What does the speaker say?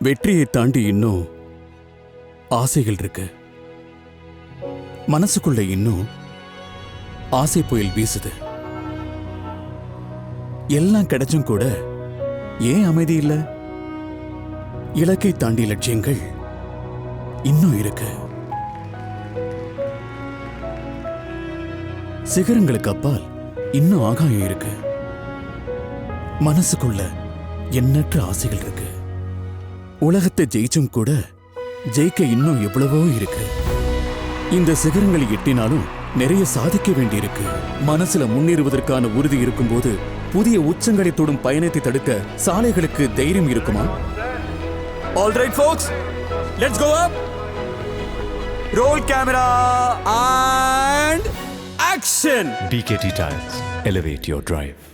வெற்றியை தாண்டி இன்னும் ஆசைகள் இருக்கு. மனசுக்குள்ள இன்னும் ஆசை புயல் வீசுது. எல்லாம் கிடைச்சும் கூட ஏன் அமைதி இல்ல? இலக்கை தாண்டி லட்சியங்கள் இன்னும் இருக்கு. சிகரங்களுக்கு அப்பால் இன்னும் ஆகாயம் இருக்கு. மனசுக்குள்ள எண்ணற்ற ஆசைகள் இருக்கு. உலகத்தை ஜெயிச்சும் கூட ஜெயிக்க இன்னும் எவ்வளவோ இருக்கு. இந்த சிகரங்களை எட்டினாலும் நிறைய சாதிக்க வேண்டியிருக்கு. மனசுல முன்னேறுவதற்கான உறுதி இருக்கும்போது புதிய உச்சங்களை தொடும் பயணத்தை தடுக்க சாலைகளுக்கு தைரியம் இருக்குமா? All right folks, let's go up. Roll camera and action. BKT Tires. Elevate your drive.